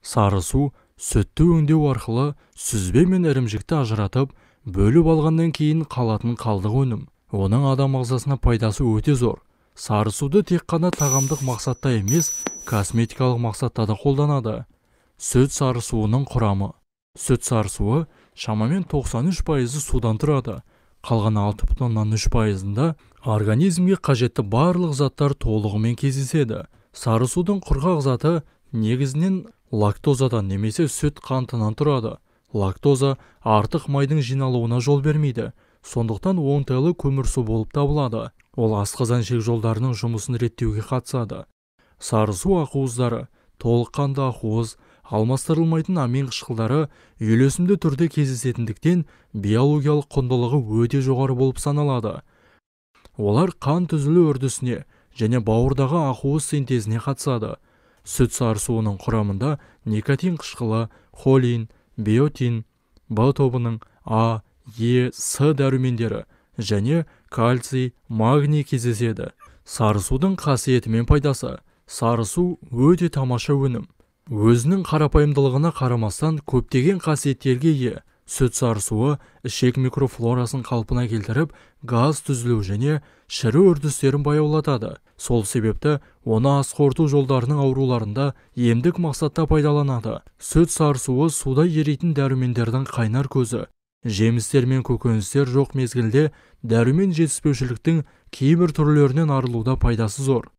Сары су сүтті өңдеу арқылы сүзбе мен ірімшікті ажыратып, бөліп алғаннан кейін қалатын қалдық өнім. Оның адам ағзасына пайдасы өте зор. Сары суды тек қана тағамдық мақсатта емес, косметикалық мақсатта да қолданады. Сүт сары суының құрамы. Сүт сары суы шамамен 93% судан тұрады. Қалған 6,3%-ында организмге қажетті барлық заттар толығымен кездеседі. Сары судың құрғақ заты негізінен лактозадан немесе сүт қантынан тұрады. Лактоза артық майдың жиналуына жол бермейді, сондықтан оңтайлы көмірсу болып табылады. Ол асқазан ішек жолдарының жұмысын реттеуге қатысады. Сары су ақуыздары, толыққанды ақуыз, алмастырылмайтын амин қышқылдары үйлесімді түрде кездесетіндіктен биологиялық құндылығы өте жоғары болып саналады. Олар қан түзілу үрдісіне және бауырдағы ақуыз синтезіне қатысады. Сүт сары суының құрамында никотин қышқылы, холин, биотин, В тобының А, Е, С дәрумендері және кальций, магний кездеседі. Сары судың қасиеті мен пайдасы. Сары су өте тамаша өнім. Өзінің қарапайымдылығына қарамастан көптеген қасиеттерге ие. Сүт сары суы ішек микрофлорасын қалпына келтіріп, газ түзілу және шіру үрдістерін баяулатады. Сол себепті оны ас қорыту жолдарының ауруларында емдік мақсатта пайдаланады. Сүт сары суы суда еритін дәрумендердің қайнар көзі. Жемістер мен көкөністер жоқ мезгілде дәрумен жетіспеушіліктің кейбір түрлерінен арылуда пайдасы зор.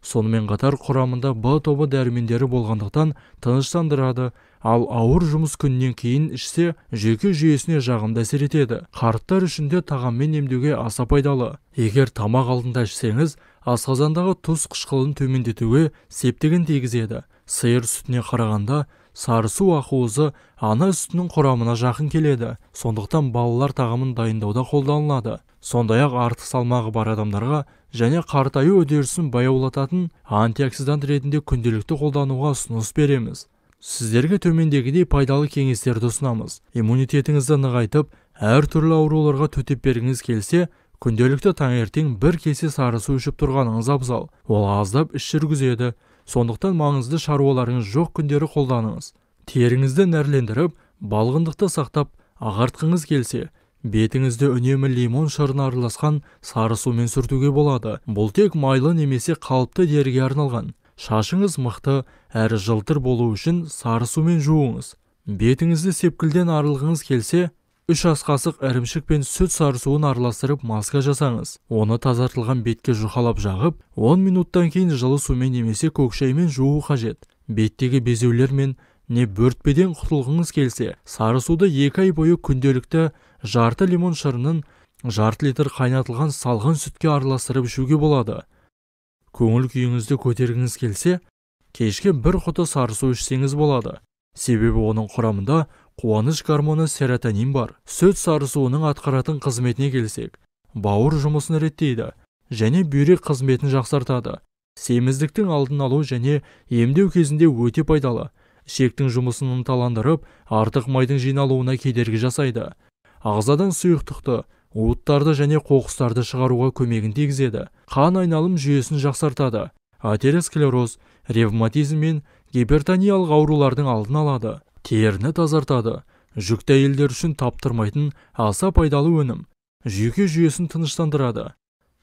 Сонымен қатар құрамында В тобы дәрумендері болғандықтан тыныштандырады, ал ауыр жұмыс күннен кейін ішсе жүйке жүйесіне жағымды әсер етеді. Қарттар үшін де тағаммен емдеуге аса пайдалы. Егер тамақ алдында ішсеңіз, асқазандағы тұз қышқылын төмендетуге септігін тигізеді. Сиыр сүтіне қарағанда сары су ақуызы ана сүтінің құрамына жақын келеді. Сондықтан балалар тағамын дайындауда қолданылады. Сондай-ақ артық салмағы бар адамдарға және қартаю үдерісін баяулататын антиоксидант ретінде күнделікті қолдануға ұсыныс береміз. Сіздерге төмендегідей пайдалы кеңестерді ұсынамыз. Иммунитетіңізді нығайтып, әртүрлі ауруларға төтеп бергіңіз келсе, күнделікті таңертең бір кесе сары су ішіп тұрғаныңыз абзал. Ол аздап іш жүргізеді. Сондықтан маңызды шаруаларыңыз жоқ күндері қолданыңыз. Теріңізді нәрлендіріп, балғындықты сақтап, ағартқыңыз келсе, бетіңізді үнемі лимон шырыны араласқан сары сумен сүртуге болады. Бұл тек майлы немесе қалыпты деріге арналған. Шашыңыз мықты әрі жылтыр болу үшін сары сумен жуыңыз. Бетіңізді сепкілден арылғыңыз келсе, 3 ас қасық ірімшік пен сүт сары суын араластырып маска жасаңыз. Оны тазартылған бетке жұқалап жағып, 10 минуттан кейін жылы сумен немесе көк шаймен жуу қажет. Беттегі безеулер мен не бөртпеден құтылғыңыз келсе, сары суды 2 ай бойы күнделікті жарты лимон шырынын жарты литр қайнатылған салғын сүтке араластырып ішуге болады. Көңіл күйіңізді көтергіңіз келсе, кешке 1 құты сары су ішсеңіз болады. Себебі оның құрамында қуаныш гормоны серотонин бар. Сүт сары суының атқаратын қызметіне келсек, бауыр жұмысын реттейді және бүйрек қызметін жақсартады. Семіздіктің алдын алу және емдеу кезінде өте пайдалы. Ішектің жұмысын ынталандырып, артық майдың жиналуына кедергі жасайды. Ағзадан сұйықтықты, уыттарды және қоқыстарды шығаруға көмегін тигізеді. Қан айналым жүйесін жақсартады. Атеросклероз, ревматизм мен гипертониялық аурулардың алдын алады. Теріні тазартады. Жүкті әйелдер үшін таптырмайтын аса пайдалы өнім. Жүйке жүйесін тыныштандырады.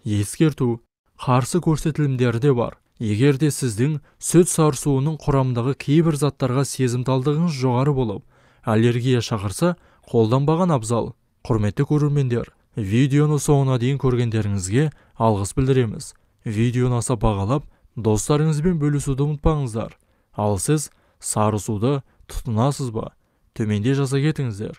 Ескерту, қарсы көрсетілімдері де бар. Егер де сіздің сүт сары суының құрамындағы кейбір заттарға сезімталдығыңыз жоғары болып, аллергия шақырса, қолданбаған абзал. Құрметті көрермендер, видеоны соңына дейін көргендеріңізге алғыс білдіреміз. Видеоны аса бағалап, достарыңызбен бөлісуді ұмытпаңыздар. Ал сіз сары суды тұтынасыз ба? Төменде жаза кетіңіздер.